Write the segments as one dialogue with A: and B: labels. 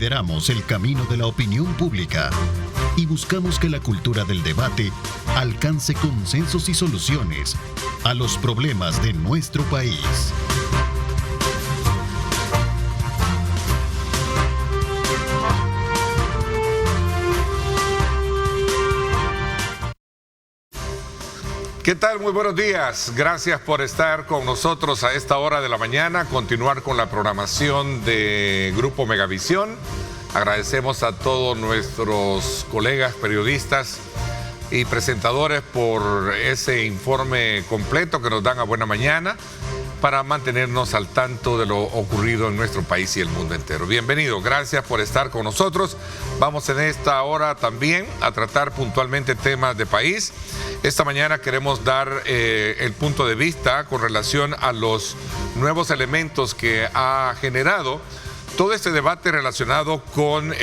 A: lideramos el camino de la opinión pública y buscamos que la cultura del debate alcance consensos y soluciones a los problemas de nuestro país.
B: ¿Qué tal? Muy buenos días. Gracias por estar con nosotros a esta hora de la mañana, continuar con la programación de Grupo Megavisión. Agradecemos a todos nuestros colegas periodistas y presentadores por ese informe completo que nos dan a buena mañana para mantenernos al tanto de lo ocurrido en nuestro país y el mundo entero. Bienvenido, gracias por estar con nosotros. Vamos en esta hora también a tratar puntualmente temas de país. Esta mañana queremos dar el punto de vista con relación a los nuevos elementos que ha generado todo este debate relacionado con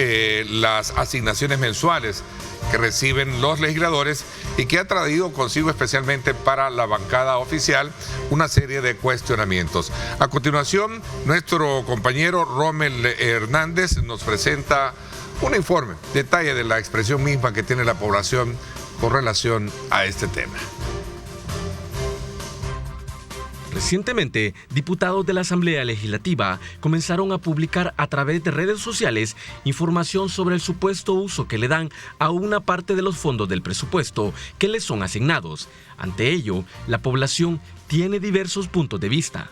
B: las asignaciones mensuales que reciben los legisladores y que ha traído consigo especialmente para la bancada oficial una serie de cuestionamientos. A continuación, nuestro compañero Rommel Hernández nos presenta un informe, detalle de la expresión misma que tiene la población con relación a este tema.
C: Recientemente, diputados de la Asamblea Legislativa comenzaron a publicar a través de redes sociales información sobre el supuesto uso que le dan a una parte de los fondos del presupuesto que les son asignados. Ante ello, la población tiene diversos puntos de vista.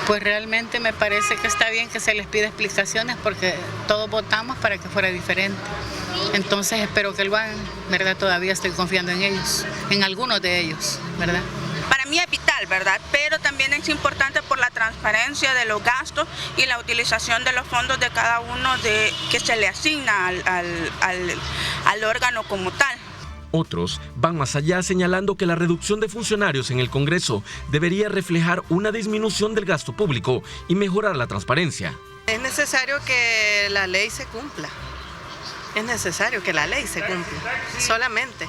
D: Pues realmente me parece que está bien que se les pida explicaciones porque todos votamos para que fuera diferente. Entonces espero que lo hagan, ¿verdad? Todavía estoy confiando en ellos, en algunos de ellos, ¿verdad?
E: Para mí es vital, ¿verdad? Pero también es importante por la transparencia de los gastos y la utilización de los fondos de cada uno que se le asigna al órgano como tal.
C: Otros van más allá señalando que la reducción de funcionarios en el Congreso debería reflejar una disminución del gasto público y mejorar la transparencia.
F: Es necesario que la ley se cumpla. Es necesario que la ley se cumpla, solamente.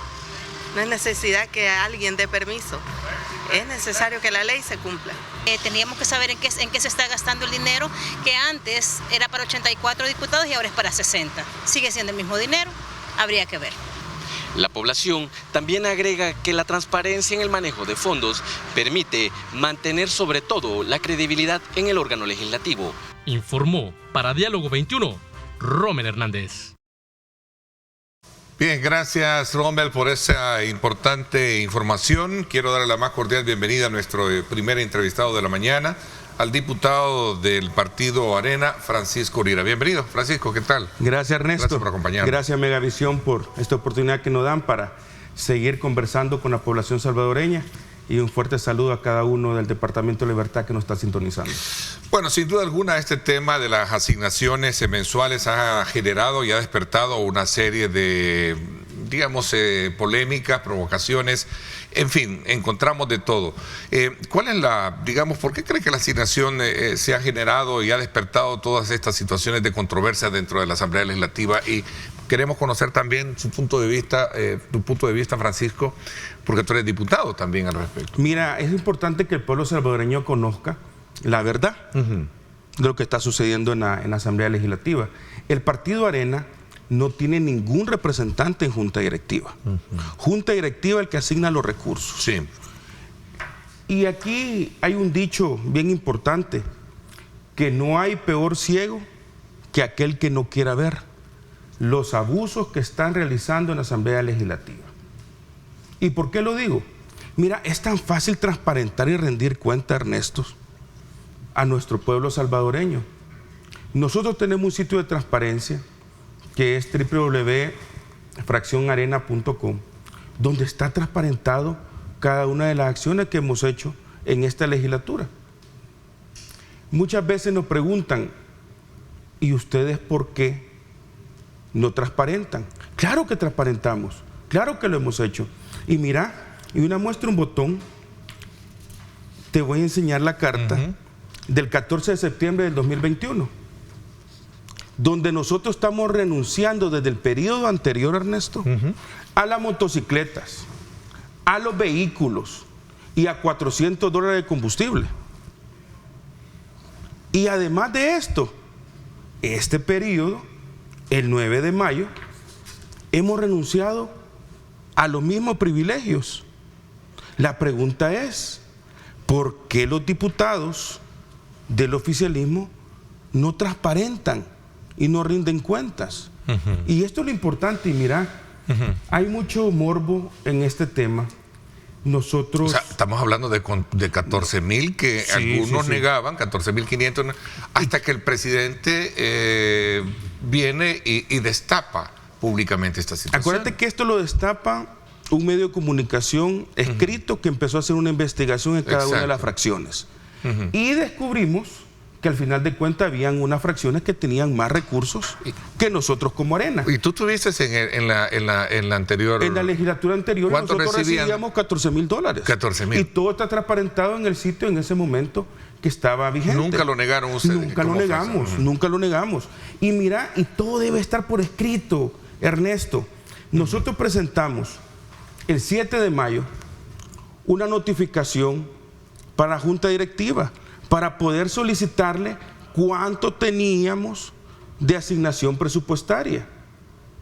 F: No es necesidad que alguien dé permiso. Es necesario que la ley se cumpla.
G: Teníamos que saber en qué se está gastando el dinero, que antes era para 84 diputados y ahora es para 60. Sigue siendo el mismo dinero, habría que ver.
C: La población también agrega que la transparencia en el manejo de fondos permite mantener sobre todo la credibilidad en el órgano legislativo. Informó para Diálogo 21, Rommel Hernández.
B: Bien, gracias Rommel por esa importante información. Quiero darle la más cordial bienvenida a nuestro primer entrevistado de la mañana, al diputado del partido Arena, Francisco Uribe. Bienvenido, Francisco, ¿qué tal?
H: Gracias, Ernesto.
B: Gracias por acompañarnos.
H: Gracias, Megavisión, por esta oportunidad que nos dan para seguir conversando con la población salvadoreña. Y un fuerte saludo a cada uno del Departamento de Libertad que nos está sintonizando.
B: Bueno, sin duda alguna este tema de las asignaciones mensuales ha generado y ha despertado una serie de, digamos, polémicas, provocaciones, en fin, encontramos de todo. ¿Cuál es la, digamos, por qué cree que la asignación se ha generado y ha despertado todas estas situaciones de controversia dentro de la Asamblea Legislativa? Y queremos conocer también su punto de vista, tu punto de vista, Francisco, porque tú eres diputado también al respecto.
H: Mira, es importante que el pueblo salvadoreño conozca la verdad de lo que está sucediendo en la Asamblea Legislativa. El partido Arena no tiene ningún representante en Junta Directiva. Junta Directiva es el que asigna los recursos.
B: Sí.
H: Y aquí hay un dicho bien importante, que no hay peor ciego que aquel que no quiera ver los abusos que están realizando en la Asamblea Legislativa. ¿Y por qué lo digo? Mira, es tan fácil transparentar y rendir cuenta, Ernesto, a nuestro pueblo salvadoreño. Nosotros tenemos un sitio de transparencia que es www.fraccionarena.com, donde está transparentado cada una de las acciones que hemos hecho en esta legislatura. Muchas veces nos preguntan, ¿y ustedes por qué no transparentan? Claro que transparentamos, claro que lo hemos hecho. Y mira, y una muestra un botón, te voy a enseñar la carta del 14 de septiembre del 2021, donde nosotros estamos renunciando desde el periodo anterior, Ernesto, a las motocicletas, a los vehículos y a $400 de combustible. Y además de esto, este periodo el 9 de mayo, hemos renunciado a los mismos privilegios. La pregunta es, ¿por qué los diputados del oficialismo no transparentan y no rinden cuentas? Y esto es lo importante, y mira, hay mucho morbo en este tema. Nosotros...
B: O sea, estamos hablando de 14,000 que
H: Sí,
B: algunos
H: sí.
B: negaban, 14,500, hasta que el presidente viene y destapa públicamente esta situación.
H: Acuérdate que esto lo destapa un medio de comunicación escrito que empezó a hacer una investigación en cada una de las fracciones. Y descubrimos que al final de cuentas habían unas fracciones que tenían más recursos que nosotros como Arena.
B: ¿Y tú tuviste en la anterior?
H: En la legislatura anterior
B: ¿Cuánto
H: nosotros recibíamos $14,000.
B: 14,000.
H: Y todo está transparentado en el sitio en ese momento que estaba vigente.
B: Nunca lo negaron ustedes.
H: Nunca lo negamos, nunca lo negamos. Y mira, y todo debe estar por escrito, Ernesto. Nosotros presentamos el 7 de mayo una notificación para la Junta Directiva para poder solicitarle cuánto teníamos de asignación presupuestaria.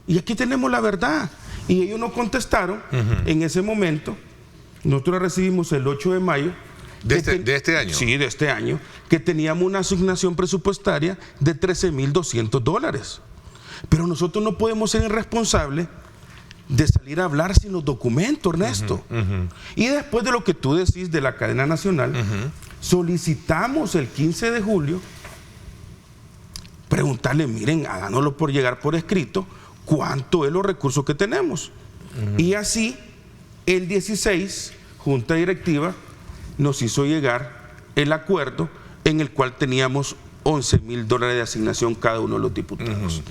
H: Y aquí tenemos la verdad. Y ellos nos contestaron en ese momento. Nosotros recibimos el 8 de mayo.
B: ¿De este año?
H: Sí, de este año. Que teníamos una asignación presupuestaria de $13,200. Pero nosotros no podemos ser irresponsables de salir a hablar sin los documentos, Ernesto. Y después de lo que tú decís de la cadena nacional, solicitamos el 15 de julio preguntarle, miren, háganoslo por llegar por escrito, cuánto es los recursos que tenemos. Y así, el 16, Junta Directiva nos hizo llegar el acuerdo en el cual teníamos $11,000 de asignación cada uno de los diputados.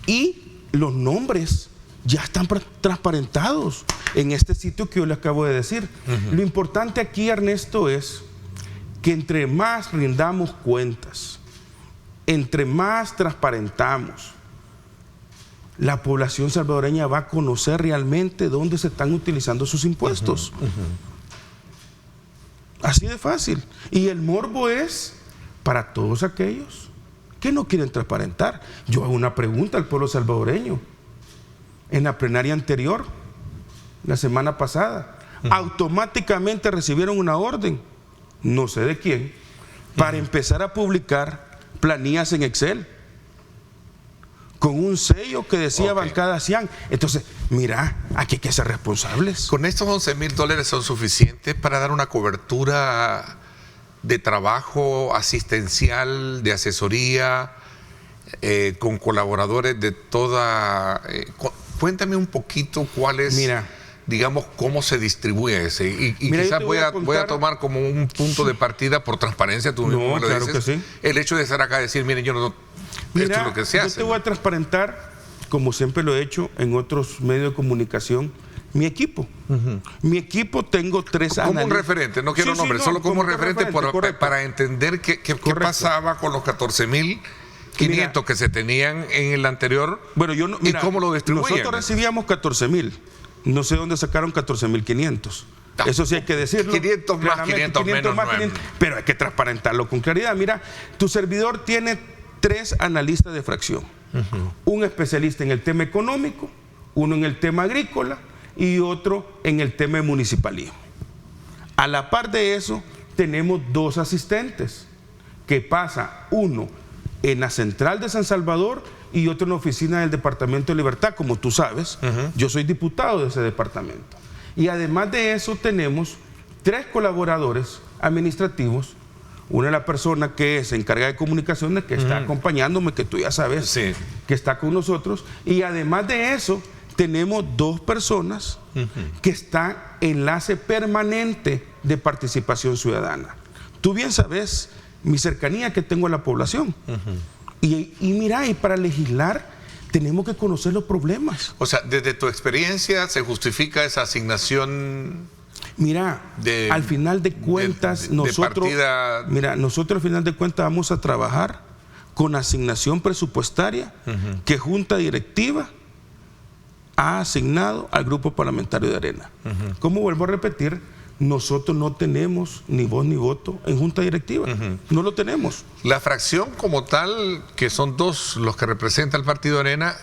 H: Y los nombres ya están transparentados en este sitio que yo les acabo de decir. Lo importante aquí, Ernesto, es que entre más rindamos cuentas, entre más transparentamos, la población salvadoreña va a conocer realmente dónde se están utilizando sus impuestos. Así de fácil. Y el morbo es para todos aquellos que no quieren transparentar. Yo hago una pregunta al pueblo salvadoreño. En la plenaria anterior, la semana pasada, automáticamente recibieron una orden, no sé de quién, para empezar a publicar planillas en Excel con un sello que decía bancada CIAN. Entonces, mira, aquí hay que ser responsables.
B: ¿Con estos $11,000 son suficientes para dar una cobertura de trabajo asistencial, de asesoría, con colaboradores de toda... cuéntame un poquito cuál es, digamos, cómo se distribuye ese. Y quizás voy a tomar como un punto de partida por transparencia, tú mismo me lo dices,
H: que sí.
B: el hecho de estar acá y decir, miren, yo no... esto es lo que se hace.
H: Yo te voy a transparentar, como siempre lo he hecho en otros medios de comunicación, mi equipo. Mi equipo tengo 3
B: como
H: analistas.
B: un referente, no quiero nombres, solo como referente para entender qué pasaba con los 14,500 que se tenían en el anterior.
H: Bueno, yo no,
B: y cómo lo distribuían.
H: Nosotros recibíamos 14,000. No sé dónde sacaron 14,500. Eso sí hay que decirlo.
B: 500 más, 500 menos.
H: 500, pero hay que transparentarlo con claridad. Mira, tu servidor tiene 3 analistas de fracción. Un especialista en el tema económico, uno en el tema agrícola y otro en el tema de municipalismo. A la par de eso, tenemos 2 asistentes, que pasa uno en la central de San Salvador y otro en la oficina del Departamento de Libertad. Como tú sabes, yo soy diputado de ese departamento. Y además de eso tenemos 3 colaboradores administrativos. Una es la persona que se encarga de comunicaciones, que está acompañándome, que tú ya sabes, que está con nosotros. Y además de eso, tenemos 2 personas que están enlace permanente de participación ciudadana. Tú bien sabes mi cercanía que tengo a la población. Y mira, y para legislar tenemos que conocer los problemas.
B: O sea, desde tu experiencia, ¿se justifica esa asignación?
H: Mira, al final de cuentas, nosotros al final de cuentas vamos a trabajar con asignación presupuestaria que Junta Directiva ha asignado al Grupo Parlamentario de Arena. Como vuelvo a repetir, nosotros no tenemos ni voz ni voto en junta directiva. No lo tenemos.
B: La fracción como tal, que son dos los que representa el Partido Arena,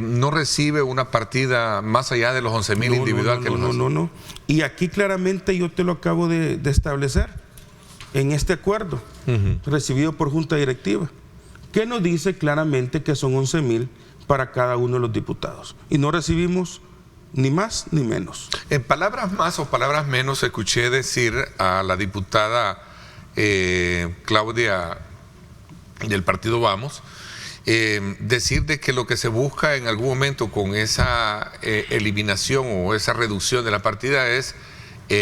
B: no recibe una partida más allá de los 11,000 individual que
H: no. Y aquí claramente yo te lo acabo de establecer en este acuerdo recibido por junta directiva, que nos dice claramente que son 11,000 para cada uno de los diputados. Y no recibimos ni más ni menos.
B: En palabras más o palabras menos, escuché decir a la diputada Claudia del Partido Vamos, decir de que lo que se busca en algún momento con esa eliminación o esa reducción de la partida es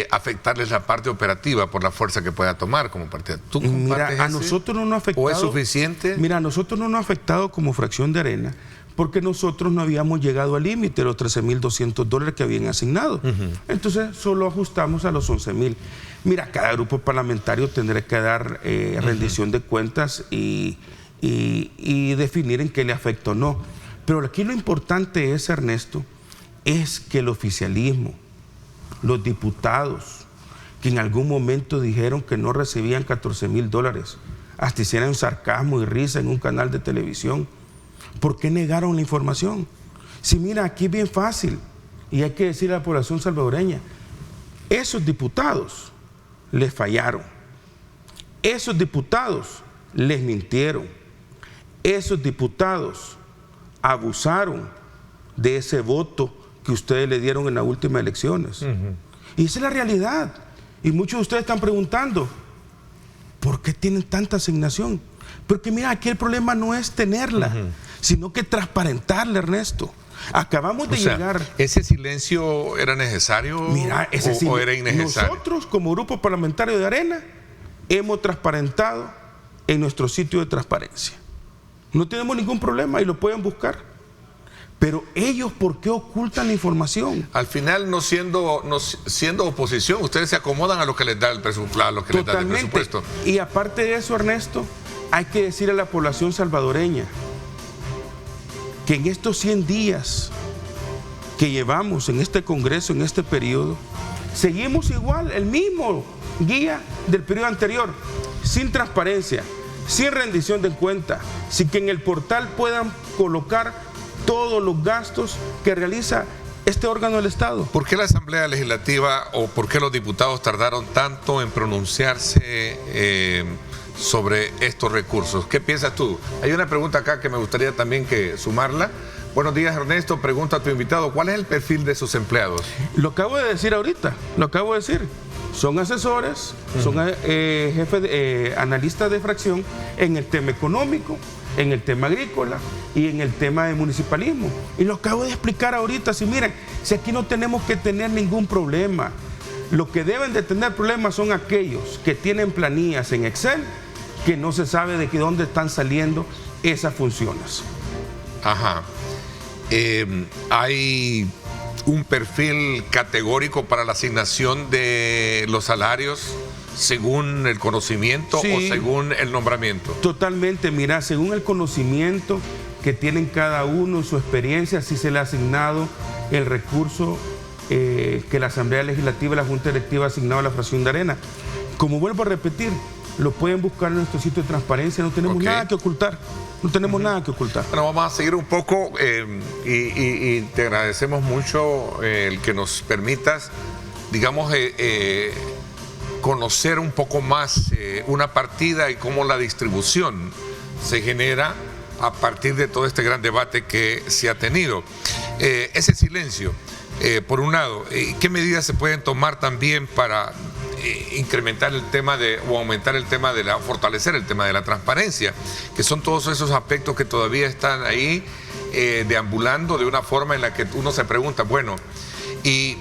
B: afectarles la parte operativa por la fuerza que pueda tomar como partida. ¿Tú compartes
H: a nosotros no nos ha afectado.
B: ¿O es suficiente?
H: Mira, a nosotros no nos ha afectado como fracción de Arena, porque nosotros no habíamos llegado al límite de los $13,200 que habían asignado. Entonces solo ajustamos a los 11,000. Mira, cada grupo parlamentario tendrá que dar rendición de cuentas y definir en qué le afecta o no. Pero aquí lo importante es, Ernesto, es que el oficialismo, los diputados que en algún momento dijeron que no recibían $14,000, hasta hicieran sarcasmo y risa en un canal de televisión, ¿por qué negaron la información? Si mira, aquí es bien fácil, y hay que decir a la población salvadoreña, esos diputados les fallaron, esos diputados les mintieron, esos diputados abusaron de ese voto que ustedes le dieron en las últimas elecciones. Y esa es la realidad. Y muchos de ustedes están preguntando, ¿por qué tienen tanta asignación? Porque mira, aquí el problema no es tenerla, sino que transparentarla, Ernesto. Acabamos de llegar.
B: ¿Ese silencio era necesario?
H: Mira,
B: o era innecesario?
H: Nosotros, como grupo parlamentario de Arena, hemos transparentado en nuestro sitio de transparencia. No tenemos ningún problema y lo pueden buscar. Pero ellos, ¿por qué ocultan la información?
B: Al final, no siendo oposición, ustedes se acomodan a lo que les da el presupuesto, a lo que les da el presupuesto.
H: Y aparte de eso, Ernesto, hay que decir a la población salvadoreña que en estos 100 días que llevamos en este Congreso, en este periodo, seguimos igual, el mismo guía del periodo anterior, sin transparencia, sin rendición de cuenta, sin que en el portal puedan colocar todos los gastos que realiza este órgano del Estado.
B: ¿Por qué la Asamblea Legislativa o por qué los diputados tardaron tanto en pronunciarse sobre estos recursos? ¿Qué piensas tú? Hay una pregunta acá que me gustaría también que sumarla. Buenos días, Ernesto. Pregunta a tu invitado, ¿cuál es el perfil de sus empleados?
H: Lo acabo de decir ahorita, lo acabo de decir. Son asesores, son jefes, analistas de fracción en el tema económico, en el tema agrícola y en el tema de municipalismo. Y lo acabo de explicar ahorita. Si miren, si aquí no tenemos que tener ningún problema. Lo que deben de tener problemas son aquellos que tienen planillas en Excel que no se sabe de dónde están saliendo esas funciones.
B: Ajá. Hay un perfil categórico para la asignación de los salarios según el conocimiento, sí, o según el nombramiento.
H: Totalmente, mira, según el conocimiento que tienen cada uno, su experiencia, si se le ha asignado el recurso que la Asamblea Legislativa y la Junta Directiva ha asignado a la fracción de Arena. Como vuelvo a repetir, lo pueden buscar en nuestro sitio de transparencia, no tenemos nada que ocultar. No tenemos nada que ocultar.
B: Bueno, vamos a seguir un poco y te agradecemos mucho el que nos permitas, digamos, conocer un poco más una partida y cómo la distribución se genera a partir de todo este gran debate que se ha tenido. Ese silencio, por un lado, ¿qué medidas se pueden tomar también para incrementar el tema o aumentar el tema fortalecer el tema de la transparencia, que son todos esos aspectos que todavía están ahí deambulando de una forma en la que uno se pregunta, bueno, ¿y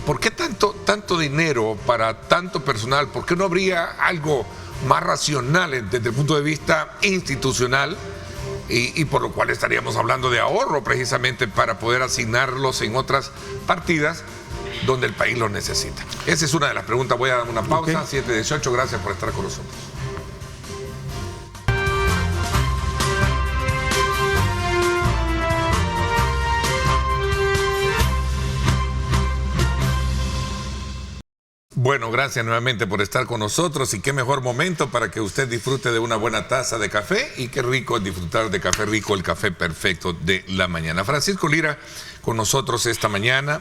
B: por qué tanto dinero para tanto personal? ¿Por qué no habría algo más racional desde el punto de vista institucional? Y por lo cual estaríamos hablando de ahorro precisamente para poder asignarlos en otras partidas donde el país lo necesita. Esa es una de las preguntas. Voy a dar una pausa. 7:18. Gracias por estar con nosotros. Bueno, gracias nuevamente por estar con nosotros y qué mejor momento para que usted disfrute de una buena taza de café y qué rico es disfrutar de café rico, el café perfecto de la mañana. Francisco Lira con nosotros esta mañana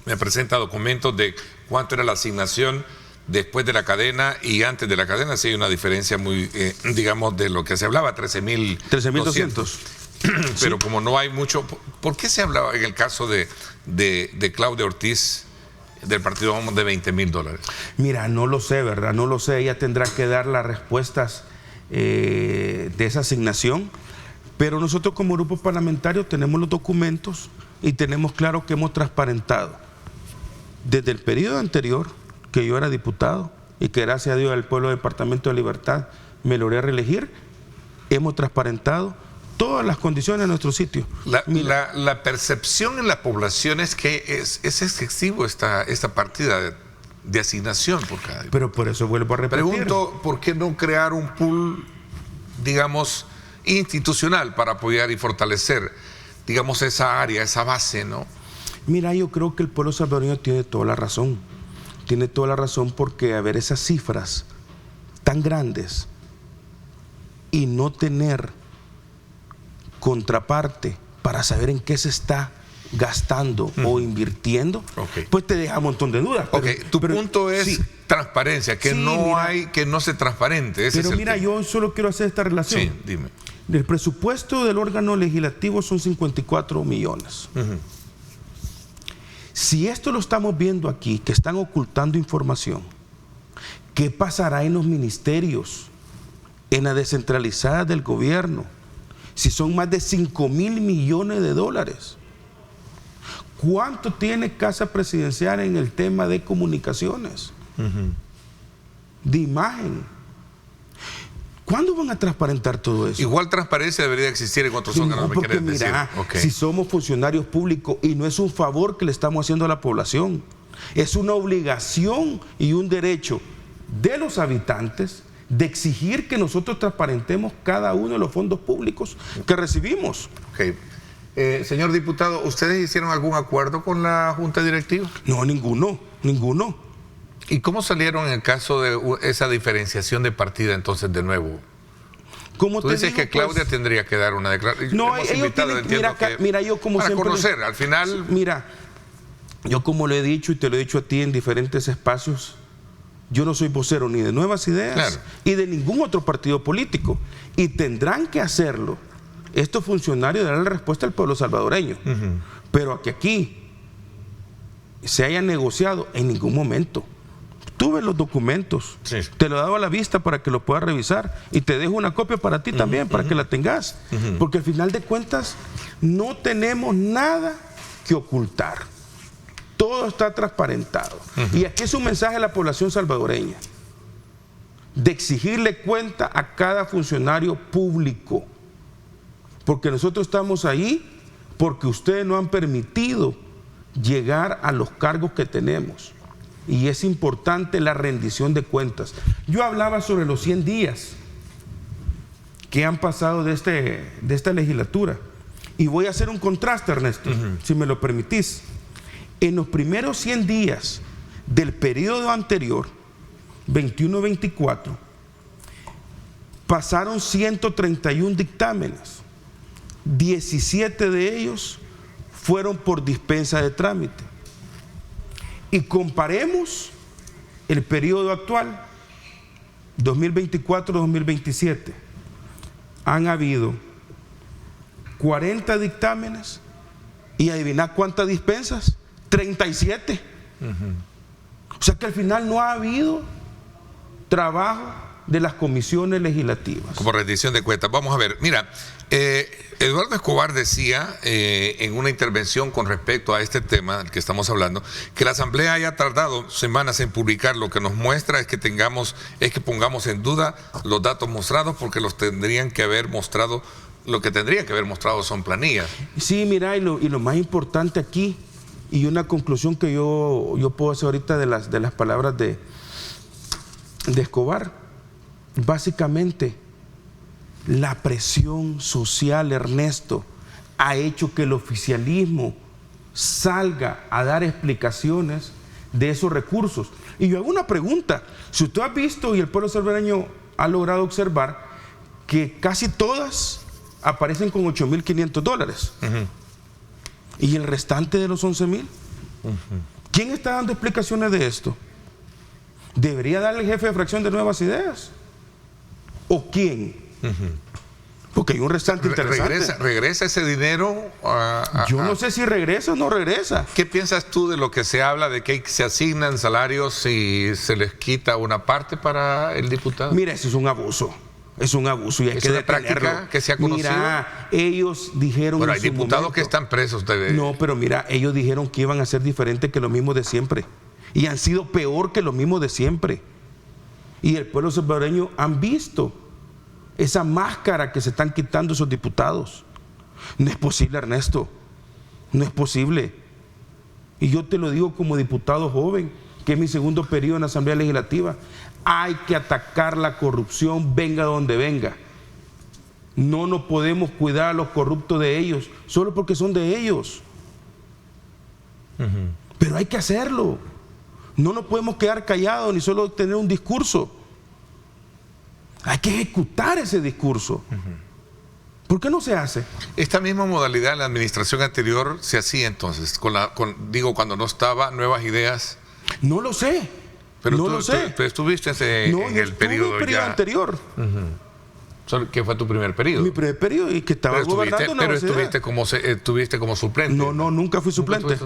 B: me presenta documentos de cuánto era la asignación después de la cadena y antes de la cadena. Sí hay una diferencia muy, digamos, de lo que se hablaba, 13.200. Pero como no hay mucho, ¿por qué se hablaba en el caso de Claudia Ortiz del partido Vamos de $20,000?
H: Mira, no lo sé, ¿verdad? No lo sé. Ella tendrá que dar las respuestas de esa asignación. Pero nosotros como grupo parlamentario tenemos los documentos y tenemos claro que hemos transparentado. Desde el periodo anterior, que yo era diputado y que gracias a Dios el pueblo del Departamento de Libertad me logré reelegir, hemos transparentado todas las condiciones de nuestro sitio.
B: La percepción en la población es que es excesivo esta partida de asignación por cada día.
H: Pero por eso vuelvo a repetir.
B: Pregunto, ¿por qué no crear un pool, digamos, institucional para apoyar y fortalecer, digamos, esa área, esa base, ¿no?
H: Mira, yo creo que el pueblo salvadoreño tiene toda la razón. Tiene toda la razón porque, a ver, esas cifras tan grandes y no tener contraparte para saber en qué se está gastando o invirtiendo, pues te deja un montón de dudas.
B: Tu punto es transparencia, que que no se transparente.
H: Pero mira, yo solo quiero hacer esta relación.
B: Sí, dime.
H: El presupuesto del órgano legislativo son 54 millones. Si esto lo estamos viendo aquí, que están ocultando información, ¿qué pasará en los ministerios, en la descentralizada del gobierno? Si son más de 5,000 millones de dólares. ¿Cuánto tiene Casa Presidencial en el tema de comunicaciones? De imagen. ¿Cuándo van a transparentar todo eso?
B: Igual transparencia debería existir en otros órganos.
H: No, porque mira, si somos funcionarios públicos y no es un favor que le estamos haciendo a la población, es una obligación y un derecho de los habitantes de exigir que nosotros transparentemos cada uno de los fondos públicos que recibimos.
B: Señor diputado, ¿ustedes hicieron algún acuerdo con la Junta Directiva?
H: No, ninguno.
B: ¿Y cómo salieron en el caso de esa diferenciación de partida entonces de nuevo? Tú dices que Claudia tendría que dar una declaración.
H: No, ellos tienen, mira, yo como
B: para
H: siempre...
B: conocer, al final...
H: Mira, yo como lo he dicho y te lo he dicho a ti en diferentes espacios, yo no soy vocero ni de Nuevas Ideas y de ningún otro partido político. Y tendrán que hacerlo estos funcionarios, darle respuesta al pueblo salvadoreño. Pero que aquí se haya negociado en ningún momento. Tú ves los documentos, te lo he dado a la vista para que lo puedas revisar y te dejo una copia para ti también, para que la tengas. Porque al final de cuentas no tenemos nada que ocultar. Todo está transparentado. Y aquí es un mensaje a la población salvadoreña de exigirle cuenta a cada funcionario público, porque nosotros estamos ahí porque ustedes no han permitido llegar a los cargos que tenemos y es importante la rendición de cuentas. Yo hablaba sobre los 100 días que han pasado de esta legislatura y voy a hacer un contraste, Ernesto, si me lo permitís. En los primeros 100 días del periodo anterior, 21-24, pasaron 131 dictámenes. 17 de ellos fueron por dispensa de trámite. Y comparemos el periodo actual, 2024-2027. Han habido 40 dictámenes y adivina cuántas dispensas. 37. O sea que al final no ha habido trabajo de las comisiones legislativas.
B: Como rendición de cuentas. Vamos a ver, mira, Eduardo Escobar decía en una intervención con respecto a este tema del que estamos hablando, que la Asamblea haya tardado semanas en publicar. Lo que nos muestra es que pongamos en duda los datos mostrados, porque los tendrían que haber mostrado, lo que tendrían que haber mostrado son planillas.
H: Sí, mira, y lo más importante aquí, y una conclusión que yo puedo hacer ahorita de las palabras de Escobar, básicamente la presión social, Ernesto, ha hecho que el oficialismo salga a dar explicaciones de esos recursos. Y yo hago una pregunta, si usted ha visto y el pueblo salvadoreño ha logrado observar que casi todas aparecen con $8,500 y el restante de los 11,000, ¿quién está dando explicaciones de esto? ¿Debería darle el jefe de fracción de Nuevas Ideas? ¿O quién? Porque hay un restante interesante.
B: ¿Regresa ese dinero?
H: Yo no sé si regresa o no regresa.
B: ¿Qué piensas tú de lo que se habla de que se asignan salarios y se les quita una parte para el diputado?
H: Mira, eso es un abuso. Es un abuso y hay que detenerlo.
B: ¿Es una práctica que se ha conocido?
H: Mira, ellos dijeron...
B: Pero hay diputados que están presos.
H: No, pero mira, ellos dijeron que iban a ser diferentes que lo mismo de siempre. Y han sido peor que lo mismo de siempre. Y el pueblo salvadoreño han visto esa máscara que se están quitando esos diputados. No es posible, Ernesto. No es posible. Y yo te lo digo como diputado joven, que es mi segundo periodo en la Asamblea Legislativa. Hay que atacar la corrupción, venga donde venga. No nos podemos cuidar a los corruptos de ellos, solo porque son de ellos. Pero hay que hacerlo. No nos podemos quedar callados ni solo tener un discurso. Hay que ejecutar ese discurso. ¿Por qué no se hace?
B: Esta misma modalidad en la administración anterior se hacía entonces, cuando no estaba Nuevas Ideas.
H: No lo sé.
B: Pero
H: no
B: tú,
H: lo sé.
B: tú estuviste en el periodo
H: anterior.
B: ¿Qué fue tu primer periodo?
H: Mi primer periodo y que estaba gobernando.
B: Pero estuviste como suplente.
H: No, nunca fui suplente.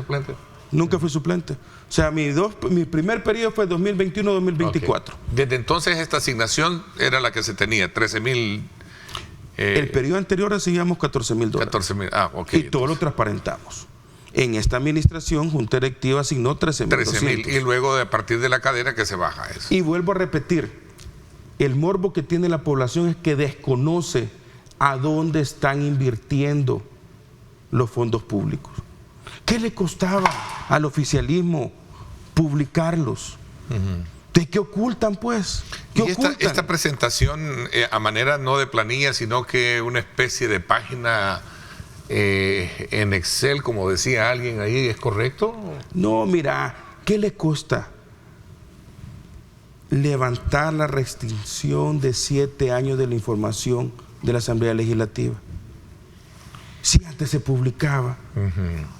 H: Nunca fui suplente. O sea, mi primer periodo fue 2021-2024.
B: Okay. Desde entonces esta asignación era la que se tenía, 13,000.
H: El periodo anterior recibíamos $14,000.
B: 14,000, ok.
H: Y todo lo transparentamos. En esta administración, Junta Directiva asignó 13,000.
B: Y luego a partir de la cadena que se baja eso.
H: Y vuelvo a repetir, el morbo que tiene la población es que desconoce a dónde están invirtiendo los fondos públicos. ¿Qué le costaba al oficialismo publicarlos? ¿De qué ocultan, pues? ¿Qué ocultan?
B: Esta presentación a manera no de planilla, sino que una especie de página en Excel, como decía alguien ahí, ¿es correcto?
H: No, mira, ¿qué le cuesta levantar la restricción de 7 años de la información de la Asamblea Legislativa? Si antes se publicaba.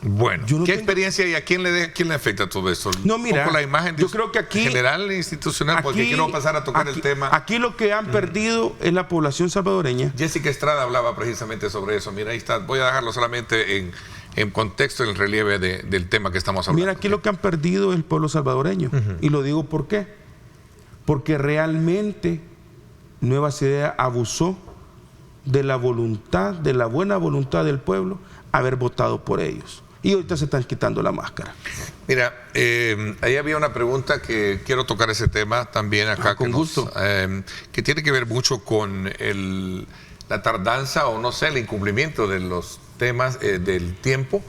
B: Bueno, ¿qué experiencia y a quién le afecta todo eso?
H: No, mira,
B: un poco la imagen
H: yo creo que aquí,
B: general e institucional, porque quiero pasar a tocar el tema.
H: Aquí lo que han perdido es la población salvadoreña.
B: Jessica Estrada hablaba precisamente sobre eso. Mira, ahí está. Voy a dejarlo solamente en contexto, en el relieve del tema que estamos hablando.
H: Mira, aquí lo que han perdido es el pueblo salvadoreño. Y lo digo ¿por qué? Porque realmente Nuevas Ideas abusó de la voluntad, de la buena voluntad del pueblo, haber votado por ellos. Y ahorita se están quitando la máscara.
B: Mira, ahí había una pregunta que quiero tocar ese tema también acá.
H: Con gusto.
B: Que tiene que ver mucho con la tardanza o no sé, el incumplimiento de los temas del tiempo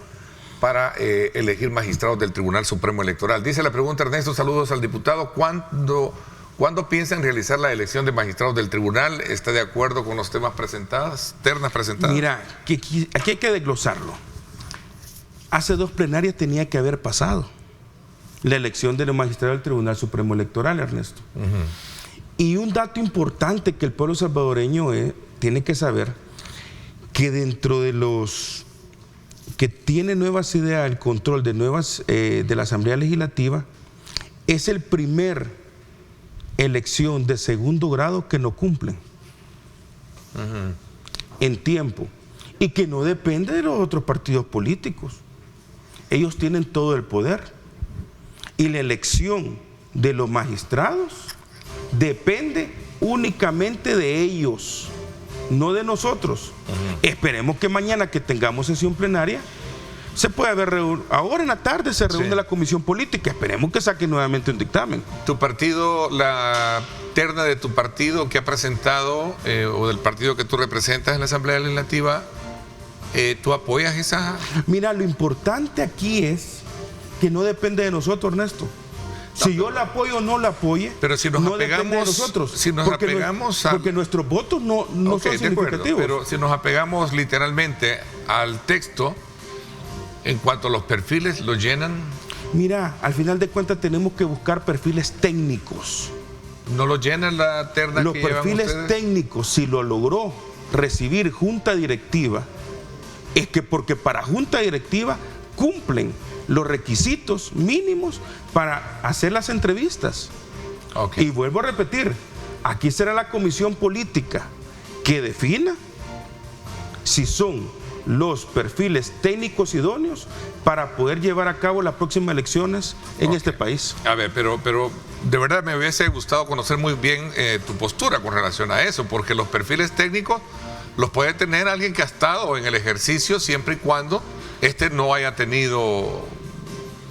B: para elegir magistrados del Tribunal Supremo Electoral. Dice la pregunta, Ernesto, saludos al diputado. ¿Cuándo piensan realizar la elección de magistrados del tribunal? ¿Está de acuerdo con los ternas presentadas?
H: Mira, aquí hay que desglosarlo. Hace 2 plenarias tenía que haber pasado la elección de los magistrados del Tribunal Supremo Electoral, Ernesto. Y un dato importante que el pueblo salvadoreño tiene que saber, que dentro de los que tiene Nuevas Ideas, el control de la Asamblea Legislativa, es el primer elección de segundo grado que no cumplen en tiempo y que no depende de los otros partidos políticos. Ellos tienen todo el poder y la elección de los magistrados depende únicamente de ellos, no de nosotros. Esperemos que mañana que tengamos sesión plenaria se puede ver, ahora en la tarde se reúne la comisión política, esperemos que saque nuevamente un dictamen.
B: ¿Tu partido, la terna de tu partido que ha presentado, o del partido que tú representas en la Asamblea Legislativa, tú apoyas esa?
H: Mira, lo importante aquí es que no depende de nosotros, Ernesto. Si yo la apoyo o no la apoye,
B: pero si nos
H: no
B: apegamos,
H: depende de nosotros.
B: Si nos apegamos
H: porque nuestros votos no son significativos.
B: Pero si nos apegamos literalmente al texto, en cuanto a los perfiles, ¿lo llenan?
H: Mira, al final de cuentas tenemos que buscar perfiles técnicos.
B: ¿No lo llenan la terna
H: Los
B: que llevan
H: perfiles
B: ustedes?
H: técnicos, si lo logró recibir junta directiva, es que porque para junta directiva cumplen los requisitos mínimos para hacer las entrevistas.
B: Okay.
H: Y vuelvo a repetir, aquí será la comisión política que defina si son los perfiles técnicos idóneos para poder llevar a cabo las próximas elecciones en este país.
B: A ver, pero de verdad me hubiese gustado conocer muy bien tu postura con relación a eso, porque los perfiles técnicos los puede tener alguien que ha estado en el ejercicio siempre y cuando no haya tenido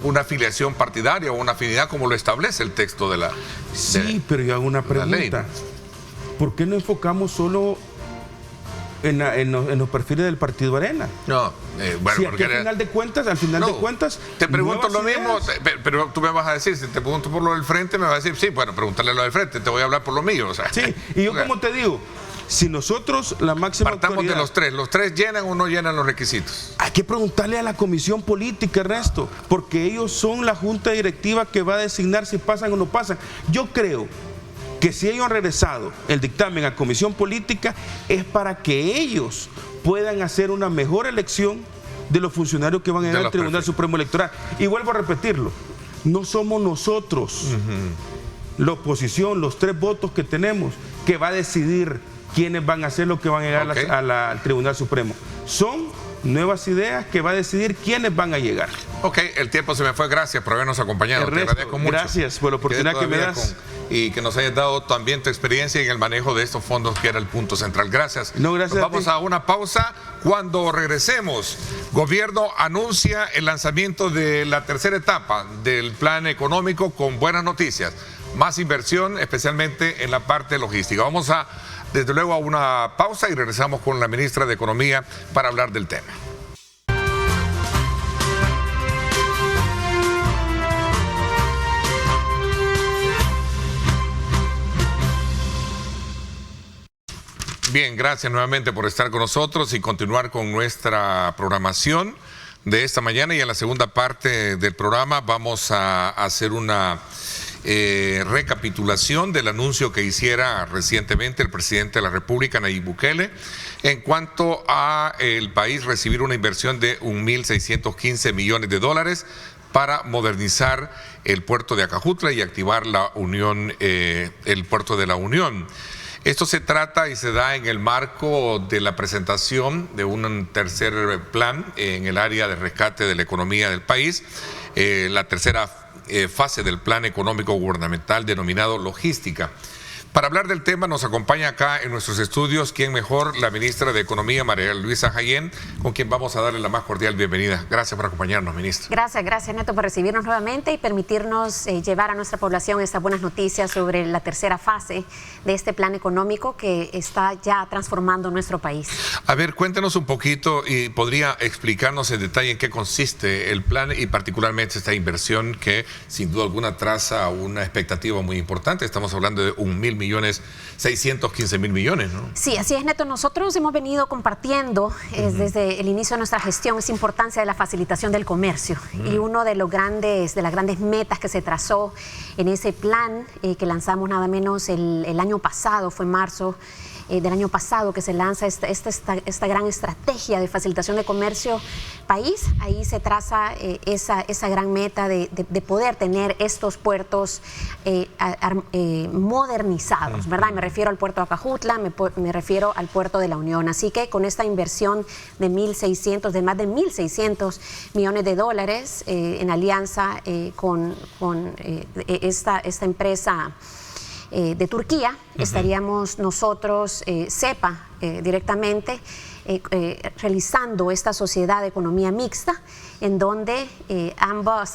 B: una afiliación partidaria o una afinidad como lo establece el texto de la ley.
H: Sí, pero yo hago una pregunta. ¿Por qué no enfocamos solo en los perfiles del Partido Arena?
B: No, bueno,
H: si
B: porque
H: al final de cuentas,
B: te pregunto lo
H: nuevas
B: mismo,
H: ideas.
B: pero tú me vas a decir, si te pregunto por lo del frente, me vas a decir, sí, bueno, pregúntale lo del frente, te voy a hablar por lo mío. O sea,
H: Sí, y yo como te digo, si nosotros la máxima
B: partamos de
H: autoridad,
B: los tres llenan o no llenan los requisitos.
H: hay que preguntarle a la comisión política, Ernesto, porque ellos son la junta directiva que va a designar si pasan o no pasan. Yo creo que si ellos han regresado el dictamen a comisión política es para que ellos puedan hacer una mejor elección de los funcionarios que van a ir al Tribunal Supremo Electoral. Y vuelvo a repetirlo, no somos nosotros, la oposición, los 3 votos que tenemos, que va a decidir quiénes van a ser los que van a llegar al Tribunal Supremo. Son nuevas ideas que va a decidir quiénes van a llegar.
B: Ok, el tiempo se me fue, gracias por habernos acompañado.
H: Ernesto,
B: te agradezco mucho.
H: Gracias por la oportunidad que me das.
B: Y que nos hayas dado también tu experiencia en el manejo de estos fondos, que era el punto central. Gracias.
H: No, gracias.
B: Nos vamos a una pausa. Cuando regresemos, gobierno anuncia el lanzamiento de la tercera etapa del plan económico con buenas noticias. Más inversión, especialmente en la parte logística. Vamos desde luego a una pausa y regresamos con la ministra de Economía para hablar del tema. Bien, gracias nuevamente por estar con nosotros y continuar con nuestra programación de esta mañana. Y en la segunda parte del programa vamos a hacer una recapitulación del anuncio que hiciera recientemente el presidente de la República, Nayib Bukele, en cuanto a el país recibir una inversión de 1.615 millones de dólares para modernizar el puerto de Acajutla y activar la Unión, el puerto de la Unión. Esto se trata y se da en el marco de la presentación de un tercer plan en el área de rescate de la economía del país, la tercera fase del plan económico gubernamental denominado logística. Para hablar del tema nos acompaña acá en nuestros estudios, ¿quién mejor? La ministra de Economía, María Luisa Jaén, con quien vamos a darle la más cordial bienvenida. Gracias por acompañarnos, ministra.
I: Gracias Neto, por recibirnos nuevamente y permitirnos llevar a nuestra población estas buenas noticias sobre la tercera fase de este plan económico que está ya transformando nuestro país.
B: A ver, cuéntanos un poquito y podría explicarnos en detalle en qué consiste el plan y particularmente esta inversión que sin duda alguna traza una expectativa muy importante. Estamos hablando de 1.615.000 millones, ¿no?
I: Sí, así es, Neto. Nosotros hemos venido compartiendo desde el inicio de nuestra gestión esa importancia de la facilitación del comercio. Y uno de las grandes metas que se trazó en ese plan que lanzamos nada menos el año pasado, fue en marzo del año pasado que se lanza esta gran estrategia de facilitación de comercio país. Ahí se traza esa gran meta de poder tener estos puertos modernizados, ¿verdad? Me refiero al puerto de Acajutla, me refiero al puerto de la Unión. Así que con esta inversión de más de 1.600 millones de dólares en alianza con esta empresa de Turquía, estaríamos nosotros, CEPA, directamente realizando esta sociedad de economía mixta, en donde ambos,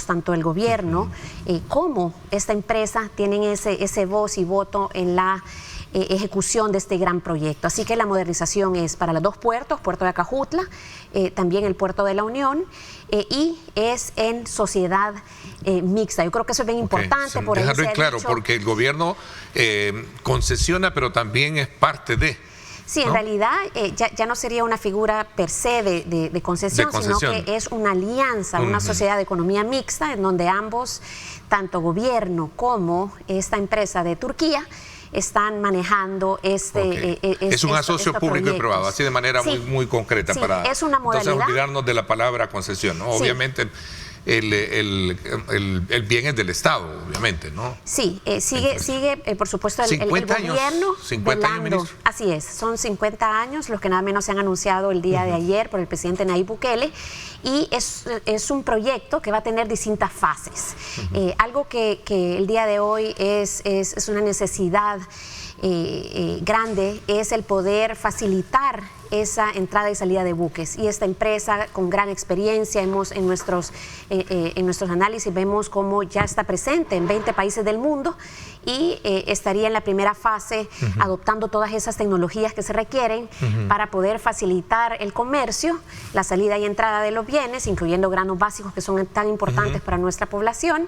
I: tanto el gobierno como esta empresa, tienen ese voz y voto en la ejecución de este gran proyecto. Así que la modernización es para los 2 puertos, puerto de Acajutla, también el puerto de la Unión, y es en sociedad mixta. Yo creo que eso es bien importante. Por
B: dejarlo claro, porque el gobierno concesiona, pero también es parte de...
I: Sí,
B: ¿no?
I: en realidad ya no sería una figura per se de concesión, sino que es una alianza, una sociedad de economía mixta en donde ambos, tanto gobierno como esta empresa de Turquía, están manejando
B: es un asocio público y privado, así de manera muy concreta, para
I: es una modalidad.
B: Entonces olvidarnos de la palabra concesión, ¿no? Obviamente el bien es del Estado, obviamente, ¿no?
I: Sí, sigue por supuesto el gobierno
B: 50 años, ministro.
I: Así es, son 50 años los que nada menos se han anunciado el día de ayer por el presidente Nayib Bukele, y es un proyecto que va a tener distintas fases. Algo que el día de hoy es una necesidad grande, es el poder facilitar esa entrada y salida de buques, y esta empresa con gran experiencia en nuestros análisis vemos cómo ya está presente en 20 países del mundo y estaría en la primera fase adoptando todas esas tecnologías que se requieren para poder facilitar el comercio, la salida y entrada de los bienes, incluyendo granos básicos que son tan importantes para nuestra población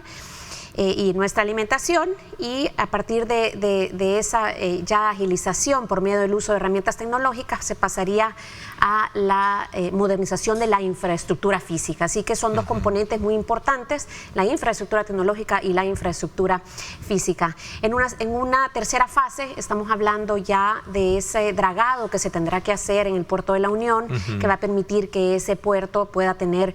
I: y nuestra alimentación, y a partir de esa ya agilización por medio del uso de herramientas tecnológicas se pasaría a la modernización de la infraestructura física. Así que son dos componentes muy importantes, la infraestructura tecnológica y la infraestructura física. En una tercera fase estamos hablando ya de ese dragado que se tendrá que hacer en el puerto de la Unión, que va a permitir que ese puerto pueda tener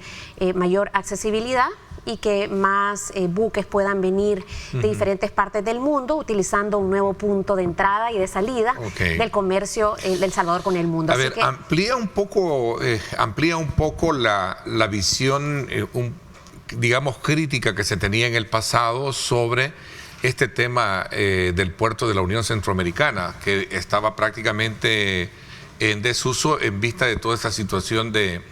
I: mayor accesibilidad y que más buques puedan venir de diferentes partes del mundo, utilizando un nuevo punto de entrada y de salida del comercio del Salvador con el mundo.
B: A ver, amplía un poco la visión, digamos, crítica que se tenía en el pasado sobre este tema del puerto de la Unión Centroamericana, que estaba prácticamente en desuso en vista de toda esta situación de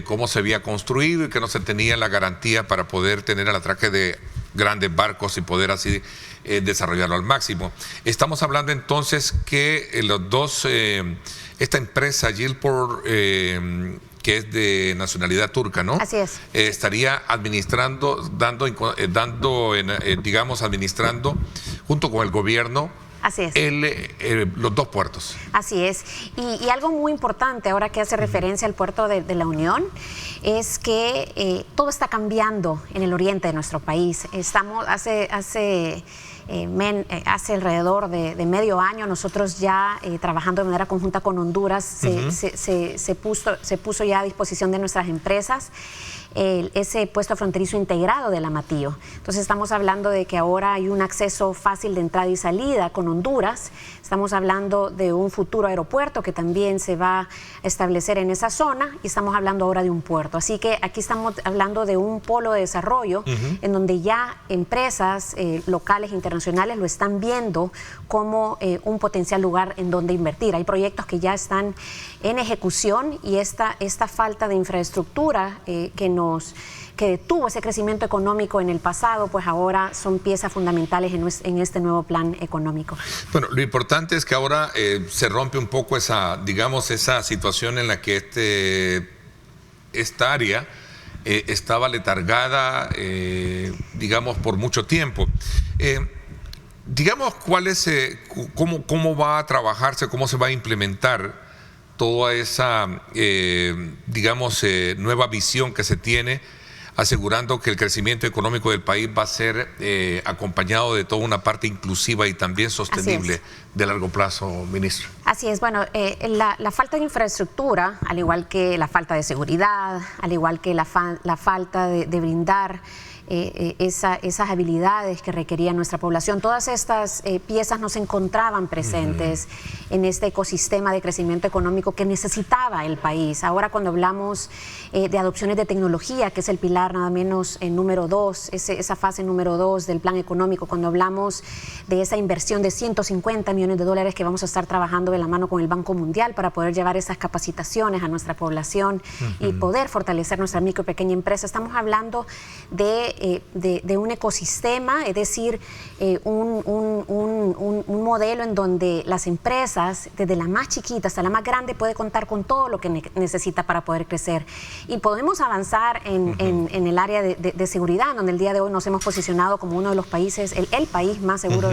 B: cómo se había construido y que no se tenía la garantía para poder tener el atraque de grandes barcos y poder así desarrollarlo al máximo. Estamos hablando entonces que los dos, esta empresa Yilport, que es de nacionalidad turca, ¿no?
I: Así es.
B: Estaría administrando, administrando junto con el gobierno.
I: Así es.
B: Los dos puertos.
I: Así es. Y algo muy importante ahora que hace referencia al puerto de la Unión es que todo está cambiando en el oriente de nuestro país. Estamos hace alrededor de medio año nosotros ya trabajando de manera conjunta con Honduras se puso ya a disposición de nuestras empresas ese puesto fronterizo integrado del Amatillo. Entonces estamos hablando de que ahora hay un acceso fácil de entrada y salida con Honduras. Estamos hablando de un futuro aeropuerto que también se va a establecer en esa zona, y estamos hablando ahora de un puerto. Así que aquí estamos hablando de un polo de desarrollo en donde ya empresas locales e internacionales lo están viendo como un potencial lugar en donde invertir. Hay proyectos que ya están en ejecución, y esta falta de infraestructura que detuvo ese crecimiento económico en el pasado, pues ahora son piezas fundamentales en este nuevo plan económico.
B: Bueno, lo importante es que ahora se rompe un poco esa situación en la que esta área estaba letargada, digamos, por mucho tiempo. Digamos, cómo va a trabajarse, cómo se va a implementar toda esa, digamos, nueva visión que se tiene, asegurando que el crecimiento económico del país va a ser acompañado de toda una parte inclusiva y también sostenible de largo plazo, ministro.
I: Así es. Bueno, la falta de infraestructura, al igual que la falta de seguridad, al igual que la falta de brindar esas habilidades que requería nuestra población, todas estas piezas no se encontraban presentes en este ecosistema de crecimiento económico que necesitaba el país. Ahora, cuando hablamos de adopciones de tecnología, que es el pilar nada menos número 2, esa fase número 2 del plan económico, cuando hablamos de esa inversión de 150 millones de dólares que vamos a estar trabajando de la mano con el Banco Mundial para poder llevar esas capacitaciones a nuestra población y poder fortalecer nuestra micro y pequeña empresa, estamos hablando de un ecosistema, es decir, un modelo en donde las empresas, desde la más chiquita hasta la más grande, puede contar con todo lo que necesita para poder crecer. Y podemos avanzar en el área de seguridad, donde el día de hoy nos hemos posicionado como uno de los países, el país más seguro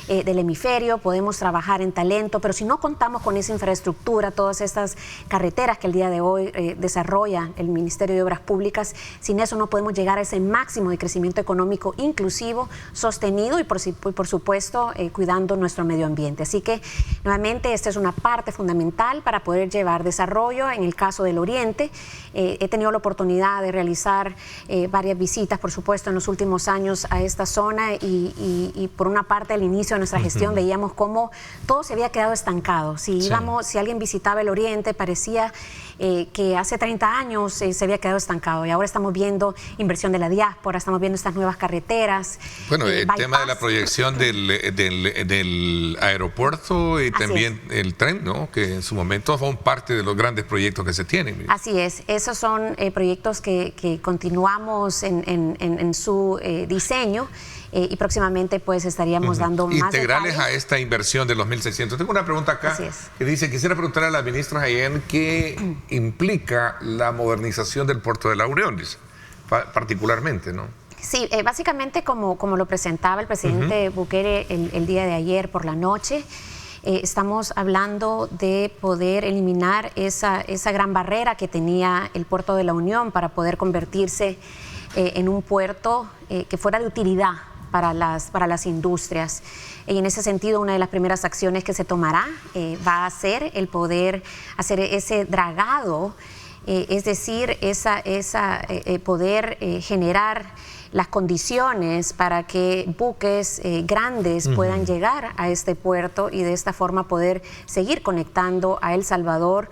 I: del hemisferio, podemos trabajar en talento, pero si no contamos con esa infraestructura, todas estas carreteras que el día de hoy desarrolla el Ministerio de Obras Públicas, sin eso no podemos llegar a ese máximo de crecimiento económico inclusivo, sostenido y por supuesto cuidando nuestro medio ambiente. Así que nuevamente esta es una parte fundamental para poder llevar desarrollo. En el caso del Oriente, he tenido la oportunidad de realizar varias visitas, por supuesto, en los últimos años a esta zona y por una parte al inicio de nuestra gestión veíamos cómo todo se había quedado estancado. Si alguien visitaba el Oriente, parecía que hace 30 años se había quedado estancado, y ahora estamos viendo inversión de la diáspora, estamos viendo estas nuevas carreteras.
B: Bueno, el tema de la proyección del aeropuerto y también el tren, ¿no? Que en su momento fue parte de los grandes proyectos que se tienen.
I: Así es, esos son proyectos que continuamos en su diseño. Y próximamente pues estaríamos dando más
B: integrales
I: detalles
B: a esta inversión de los 1.600. Tengo una pregunta acá que dice, quisiera preguntarle a la ministra Jaén qué implica la modernización del puerto de La Unión, dice, particularmente, ¿no?
I: Sí, básicamente como lo presentaba el presidente Bukele el día de ayer por la noche, estamos hablando de poder eliminar esa gran barrera que tenía el puerto de La Unión para poder convertirse en un puerto que fuera de utilidad para las industrias. Y en ese sentido, una de las primeras acciones que se tomará va a ser el poder hacer ese dragado, es decir, poder generar las condiciones para que buques grandes puedan llegar a este puerto y de esta forma poder seguir conectando a El Salvador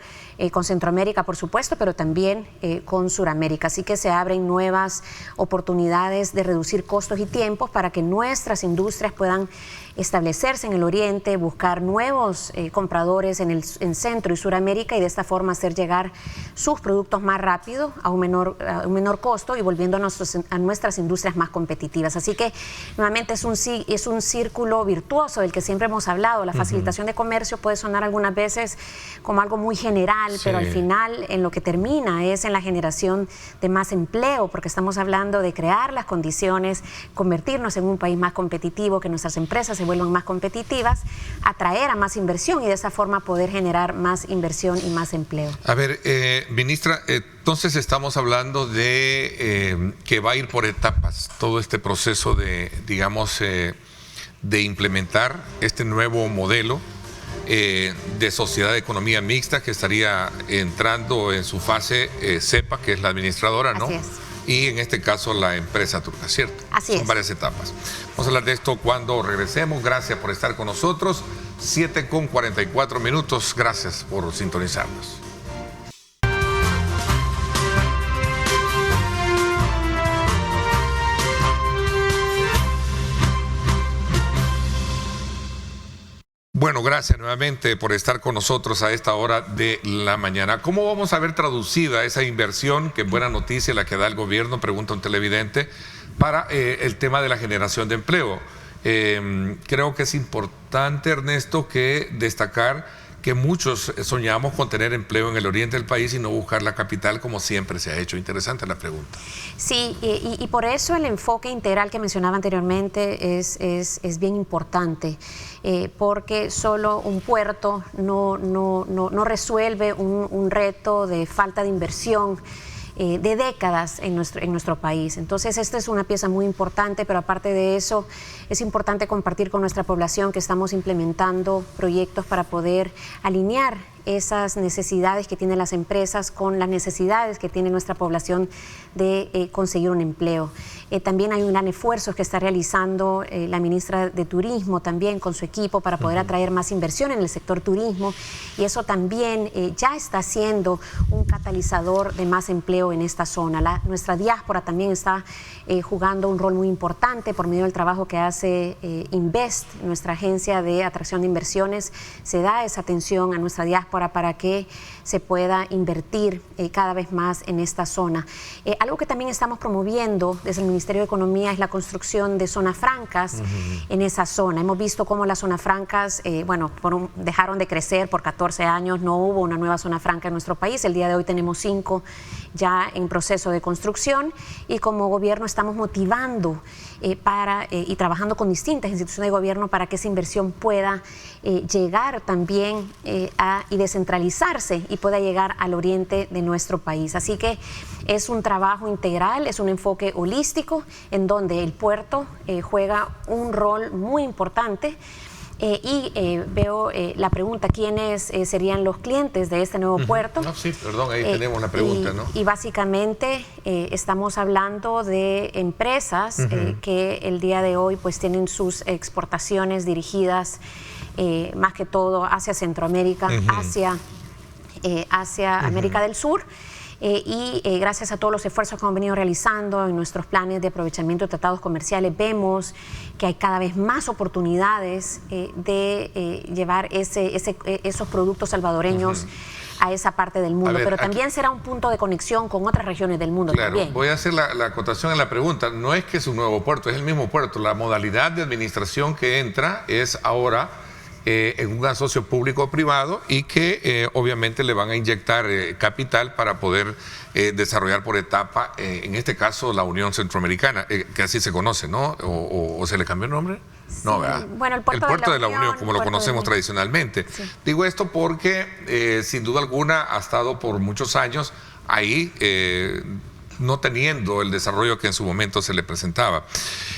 I: con Centroamérica, por supuesto, pero también con Suramérica. Así que se abren nuevas oportunidades de reducir costos y tiempos para que nuestras industrias puedan establecerse en el Oriente, buscar nuevos compradores en Centro y Suramérica y de esta forma hacer llegar sus productos más rápido a un menor costo y volviendo a nuestras industrias más competitivas. Así que nuevamente es un círculo virtuoso del que siempre hemos hablado. La facilitación de comercio puede sonar algunas veces como algo muy general, pero al final en lo que termina es en la generación de más empleo, porque estamos hablando de crear las condiciones, convertirnos en un país más competitivo, que nuestras empresas se vuelvan más competitivas, atraer a más inversión y de esa forma poder generar más inversión y más empleo.
B: A ver, ministra, entonces estamos hablando de que va a ir por etapas todo este proceso de, digamos, de implementar este nuevo modelo de sociedad de economía mixta que estaría entrando en su fase CEPA, que es la administradora, ¿no?
I: Así es.
B: Y en este caso la empresa turca, ¿cierto?
I: Así es.
B: Son varias etapas. Vamos a hablar de esto cuando regresemos. Gracias por estar con nosotros. 7:44. Gracias por sintonizarnos. Bueno, gracias nuevamente por estar con nosotros a esta hora de la mañana. ¿Cómo vamos a ver traducida esa inversión, que buena noticia la que da el gobierno, pregunta un televidente, para el tema de la generación de empleo? Creo que es importante, Ernesto, que destacar que muchos soñamos con tener empleo en el oriente del país y no buscar la capital como siempre se ha hecho. Interesante la pregunta.
I: Sí, y por eso el enfoque integral que mencionaba anteriormente es bien importante, porque solo un puerto no resuelve un reto de falta de inversión de décadas en nuestro país. Entonces, esta es una pieza muy importante, pero aparte de eso, es importante compartir con nuestra población que estamos implementando proyectos para poder alinear esas necesidades que tienen las empresas con las necesidades que tiene nuestra población de conseguir un empleo. También hay un gran esfuerzo que está realizando la ministra de Turismo también con su equipo para poder atraer más inversión en el sector turismo, y eso también ya está siendo un catalizador de más empleo en esta zona. Nuestra diáspora también está jugando un rol muy importante por medio del trabajo que hace Invest, nuestra agencia de atracción de inversiones. Se da esa atención a nuestra diáspora para que se pueda invertir cada vez más en esta zona. Algo que también estamos promoviendo desde el Ministerio de Economía es la construcción de zonas francas en esa zona. Hemos visto cómo las zonas francas, dejaron de crecer por 14 años, no hubo una nueva zona franca en nuestro país. El día de hoy tenemos 5 ya en proceso de construcción y como gobierno estamos motivando y trabajando con distintas instituciones de gobierno para que esa inversión pueda llegar también y descentralizarse y pueda llegar al oriente de nuestro país. Así que es un trabajo integral, es un enfoque holístico en donde el puerto juega un rol muy importante. Veo la pregunta, ¿quiénes serían los clientes de este nuevo puerto?
B: No, sí, perdón, ahí tenemos la pregunta, ¿no?
I: Y básicamente estamos hablando de empresas que el día de hoy pues tienen sus exportaciones dirigidas más que todo hacia Centroamérica, hacia América del Sur. Gracias a todos los esfuerzos que hemos venido realizando en nuestros planes de aprovechamiento de tratados comerciales, vemos que hay cada vez más oportunidades de llevar esos productos salvadoreños a esa parte del mundo, pero también será un punto de conexión con otras regiones del mundo.
B: Claro,
I: también.
B: Voy a hacer la acotación en la pregunta. No es que es un nuevo puerto, es el mismo puerto. La modalidad de administración que entra es ahora en un asocio público-privado y que obviamente le van a inyectar capital para poder desarrollar por etapa, en este caso la Unión Centroamericana, que así se conoce, ¿no? ¿O se le cambió el nombre?
I: Sí.
B: No, ¿verdad?
I: Bueno, el puerto
B: de la Unión, como lo conocemos tradicionalmente. Sí. Digo esto porque sin duda alguna ha estado por muchos años ahí, no teniendo el desarrollo que en su momento se le presentaba.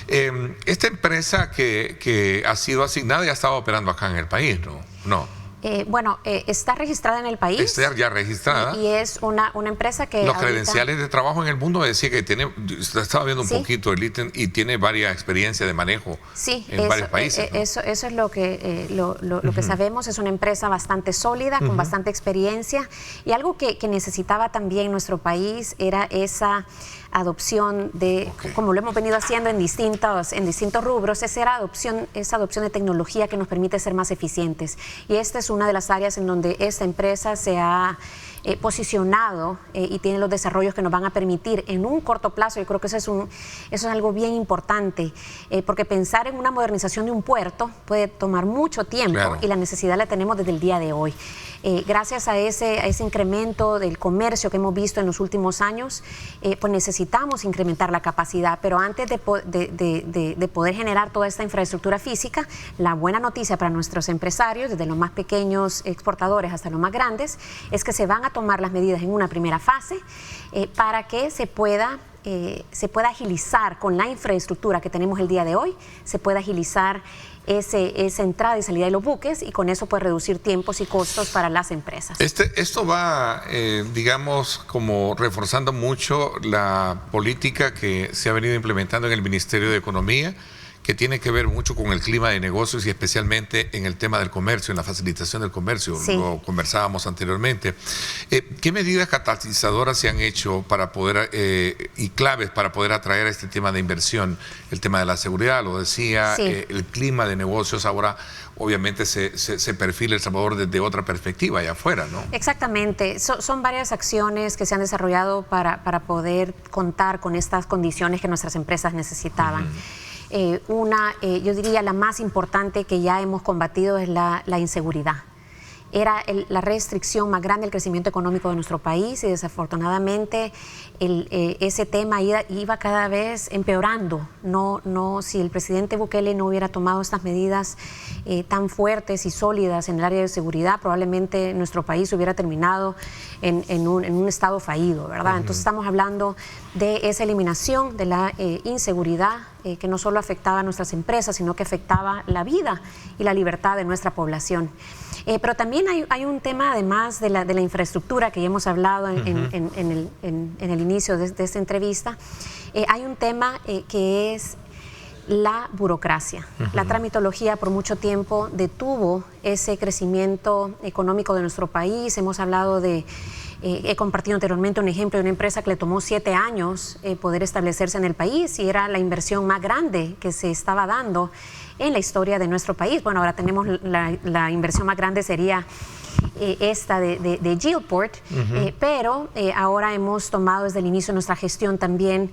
B: Esta empresa que ha sido asignada ya estaba operando acá en el país, ¿no? No.
I: Está registrada en el país.
B: Está ya registrada.
I: Y es una empresa que
B: los credenciales de trabajo en el mundo me decía que tiene, estaba viendo un poquito el ítem y tiene varias experiencias de manejo en varios países. ¿No?
I: Eso es lo que sabemos. Es una empresa bastante sólida, con bastante experiencia. Y algo que necesitaba también nuestro país era esa adopción de, como lo hemos venido haciendo en distintos rubros, esa adopción de tecnología que nos permite ser más eficientes. Y esta es una de las áreas en donde esta empresa se ha posicionado y tiene los desarrollos que nos van a permitir en un corto plazo. Yo creo que eso es algo bien importante, porque pensar en una modernización de un puerto puede tomar mucho tiempo, y la necesidad la tenemos desde el día de hoy. Gracias a ese incremento del comercio que hemos visto en los últimos años, pues necesitamos incrementar la capacidad, pero antes de poder generar toda esta infraestructura física, la buena noticia para nuestros empresarios, desde los más pequeños exportadores hasta los más grandes, es que se van a tomar las medidas en una primera fase para que se pueda agilizar con la infraestructura que tenemos el día de hoy, se pueda agilizar esa entrada y salida de los buques, y con eso puede reducir tiempos y costos para las empresas.
B: Esto va, digamos, como reforzando mucho la política que se ha venido implementando en el Ministerio de Economía, que tiene que ver mucho con el clima de negocios y especialmente en el tema del comercio, en la facilitación del comercio. Lo conversábamos anteriormente. ¿Qué medidas catalizadoras se han hecho para poder y claves para poder atraer a este tema de inversión? El tema de la seguridad, lo decía, el clima de negocios ahora obviamente se perfila El Salvador desde otra perspectiva allá afuera, ¿no? Exactamente.
I: Son varias acciones que se han desarrollado para poder contar con estas condiciones que nuestras empresas necesitaban. Yo diría la más importante que ya hemos combatido es la inseguridad. Era la restricción más grande del crecimiento económico de nuestro país, y desafortunadamente ese tema iba cada vez empeorando. Si el presidente Bukele no hubiera tomado estas medidas tan fuertes y sólidas en el área de seguridad, probablemente nuestro país hubiera terminado en un estado fallido, ¿verdad? Entonces estamos hablando de esa eliminación de la inseguridad que no solo afectaba a nuestras empresas, sino que afectaba la vida y la libertad de nuestra población. Pero también hay un tema, además de la infraestructura que ya hemos hablado en el inicio de esta entrevista, hay un tema que es la burocracia. La tramitología por mucho tiempo detuvo ese crecimiento económico de nuestro país. Hemos hablado he compartido anteriormente un ejemplo de una empresa que le tomó 7 años poder establecerse en el país, y era la inversión más grande que se estaba dando en la historia de nuestro país. Bueno, ahora tenemos la inversión más grande, sería esta de Gilport, pero ahora hemos tomado desde el inicio de nuestra gestión también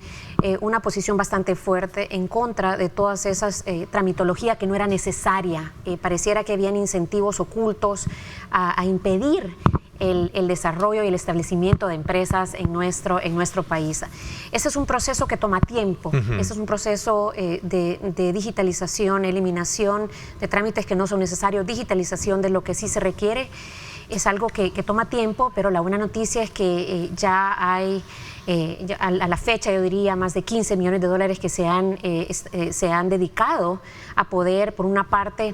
I: una posición bastante fuerte en contra de todas esas tramitología que no era necesaria. Pareciera que habían incentivos ocultos a impedir el desarrollo y el establecimiento de empresas en nuestro país. Ese es un proceso que toma tiempo, ese es un proceso de digitalización, eliminación de trámites que no son necesarios, digitalización de lo que sí se requiere. Es algo que toma tiempo, pero la buena noticia es que ya hay, a la fecha yo diría, más de 15 millones de dólares que se han dedicado a poder, por una parte,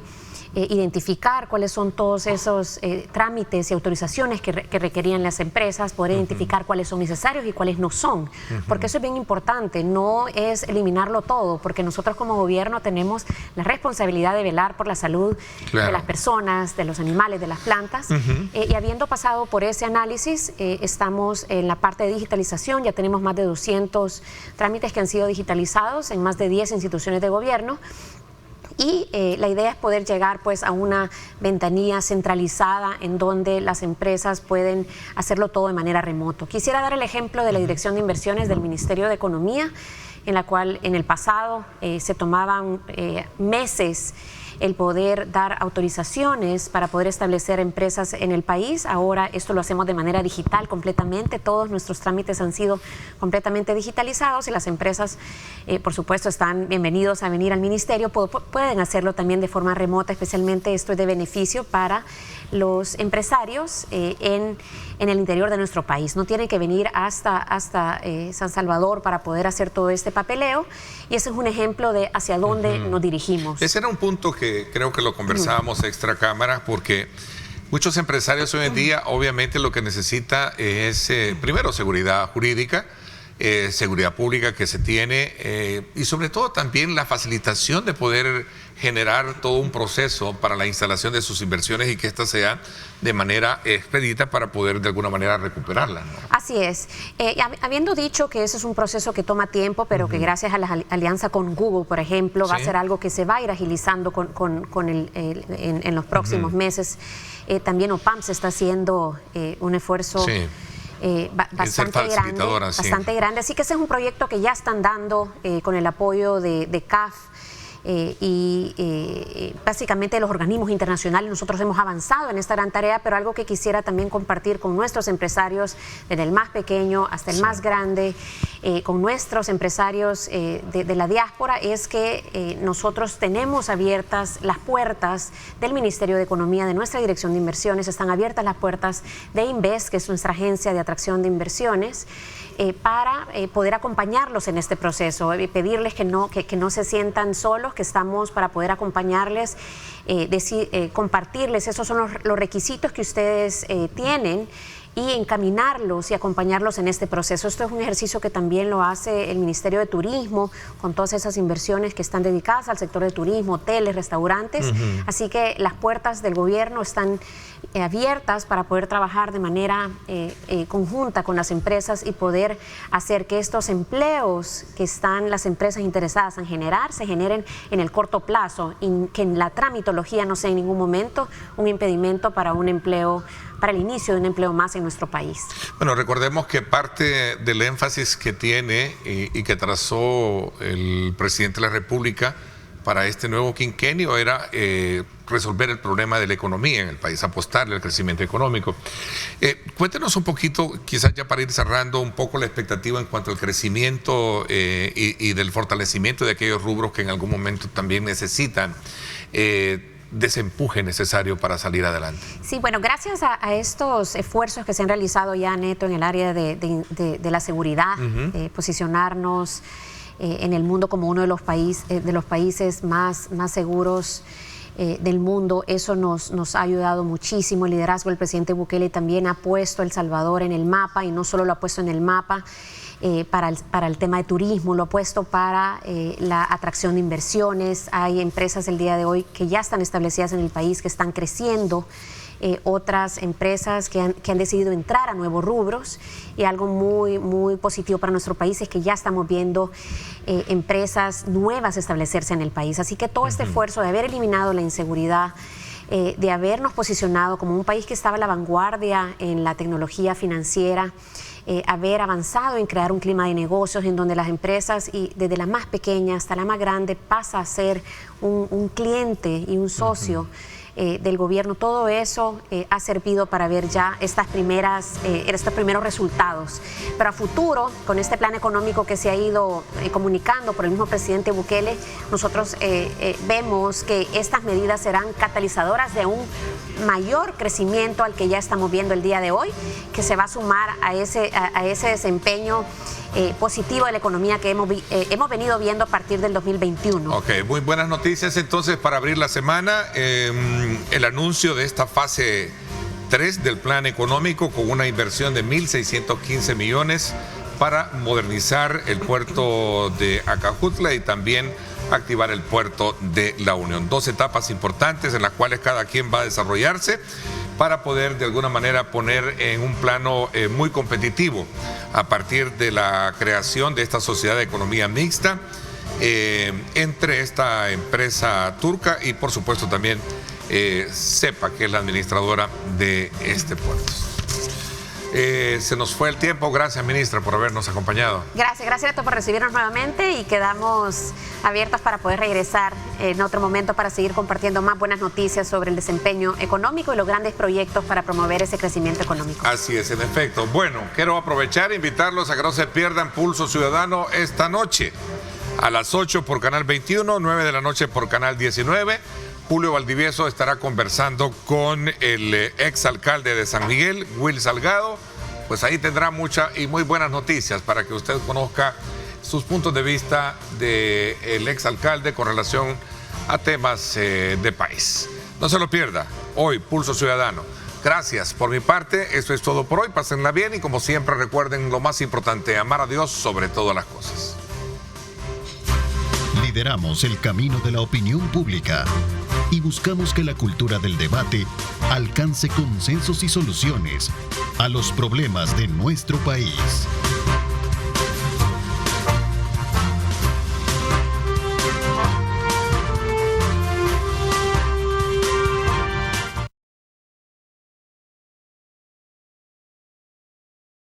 I: identificar cuáles son todos esos trámites y autorizaciones que requerían las empresas, poder identificar cuáles son necesarios y cuáles no son, porque eso es bien importante, no es eliminarlo todo, porque nosotros como gobierno tenemos la responsabilidad de velar por la salud de las personas, de los animales, de las plantas, y habiendo pasado por ese análisis, estamos en la parte de digitalización, ya tenemos más de 200 trámites que han sido digitalizados en más de 10 instituciones de gobierno. Y la idea es poder llegar pues a una ventanilla centralizada en donde las empresas pueden hacerlo todo de manera remoto. Quisiera dar el ejemplo de la Dirección de Inversiones del Ministerio de Economía, en la cual en el pasado se tomaban meses el poder dar autorizaciones para poder establecer empresas en el país. Ahora esto lo hacemos de manera digital completamente, todos nuestros trámites han sido completamente digitalizados y las empresas, por supuesto, están bienvenidos a venir al ministerio, pueden hacerlo también de forma remota, especialmente esto es de beneficio para los empresarios en el interior de nuestro país. No tienen que venir hasta San Salvador para poder hacer todo este papeleo, y ese es un ejemplo de hacia dónde nos dirigimos.
B: Ese era un punto que creo que lo conversábamos extra cámara, porque muchos empresarios hoy en día obviamente lo que necesita es primero seguridad jurídica, seguridad pública que se tiene, y sobre todo también la facilitación de poder generar todo un proceso para la instalación de sus inversiones y que éstas sean de manera expedita para poder de alguna manera recuperarlas, ¿no?
I: Así es. Habiendo dicho que ese es un proceso que toma tiempo, pero que gracias a la alianza con Google, por ejemplo, va a ser algo que se va a ir agilizando en los próximos meses. También OPAMS está haciendo un esfuerzo bastante grande. Así que ese es un proyecto que ya están dando con el apoyo de CAF. Básicamente los organismos internacionales. Nosotros hemos avanzado en esta gran tarea, pero algo que quisiera también compartir con nuestros empresarios, desde el más pequeño hasta el más grande, con nuestros empresarios de la diáspora, es que nosotros tenemos abiertas las puertas del Ministerio de Economía, de nuestra Dirección de Inversiones, están abiertas las puertas de Invest, que es nuestra agencia de atracción de inversiones, para poder acompañarlos en este proceso, pedirles que no se sientan solos, que estamos para poder acompañarles, compartirles, esos son los requisitos que ustedes tienen, y encaminarlos y acompañarlos en este proceso. Esto es un ejercicio que también lo hace el Ministerio de Turismo, con todas esas inversiones que están dedicadas al sector de turismo, hoteles, restaurantes. Así que las puertas del gobierno están abiertas para poder trabajar de manera conjunta con las empresas y poder hacer que estos empleos que están las empresas interesadas en generar, se generen en el corto plazo, y que en la tramitología no sea en ningún momento un impedimento para un empleo, para el inicio de un empleo más en nuestro país. Bueno,
B: recordemos que parte del énfasis que tiene y que trazó el presidente de la República para este nuevo quinquenio era resolver el problema de la economía en el país, apostarle al crecimiento económico. Cuéntenos un poquito, quizás ya para ir cerrando, un poco la expectativa en cuanto al crecimiento y del fortalecimiento de aquellos rubros que en algún momento también necesitan desempuje necesario para salir adelante.
I: Sí, bueno, gracias a estos esfuerzos que se han realizado ya, Neto, en el área de la seguridad, de posicionarnos en el mundo como uno de los países más seguros del mundo, eso nos ha ayudado muchísimo. El liderazgo del presidente Bukele también ha puesto El Salvador en el mapa, y no solo lo ha puesto en el mapa para el tema de turismo, lo ha puesto para la atracción de inversiones. Hay empresas el día de hoy que ya están establecidas en el país, que están creciendo, otras empresas que han decidido entrar a nuevos rubros, y algo muy positivo para nuestro país es que ya estamos viendo empresas nuevas establecerse en el país. Así que todo este esfuerzo de haber eliminado la inseguridad, de habernos posicionado como un país que estaba a la vanguardia en la tecnología financiera, haber avanzado en crear un clima de negocios en donde las empresas, y desde la más pequeña hasta la más grande, pasa a ser un cliente y un socio del gobierno, todo eso ha servido para ver ya estos primeros resultados. Pero a futuro, con este plan económico que se ha ido comunicando por el mismo presidente Bukele, nosotros vemos que estas medidas serán catalizadoras de un mayor crecimiento al que ya estamos viendo el día de hoy, que se va a sumar a ese desempeño positivo de la economía que hemos venido viendo a partir del 2021.
B: Ok, muy buenas noticias entonces para abrir la semana. El anuncio de esta fase 3 del plan económico con una inversión de 1.615 millones para modernizar el puerto de Acajutla y también activar el puerto de La Unión. 2 etapas importantes en las cuales cada quien va a desarrollarse para poder de alguna manera poner en un plano muy competitivo a partir de la creación de esta sociedad de economía mixta entre esta empresa turca y por supuesto también CEPA, que es la administradora de este puerto. Se nos fue el tiempo. Gracias, ministra, por habernos acompañado.
I: Gracias a todos por recibirnos nuevamente y quedamos abiertos para poder regresar en otro momento para seguir compartiendo más buenas noticias sobre el desempeño económico y los grandes proyectos para promover ese crecimiento económico.
B: Así es, en efecto. Bueno, quiero aprovechar e invitarlos a que no se pierdan Pulso Ciudadano esta noche a las 8 por Canal 21, 9 de la noche por Canal 19. Julio Valdivieso estará conversando con el exalcalde de San Miguel, Will Salgado. Pues ahí tendrá muchas y muy buenas noticias para que usted conozca sus puntos de vista del exalcalde con relación a temas de país. No se lo pierda, hoy Pulso Ciudadano. Gracias por mi parte, esto es todo por hoy, pásenla bien y como siempre recuerden lo más importante, amar a Dios sobre todas las cosas.
A: Lideramos el camino de la opinión pública y buscamos que la cultura del debate alcance consensos y soluciones a los problemas de nuestro país.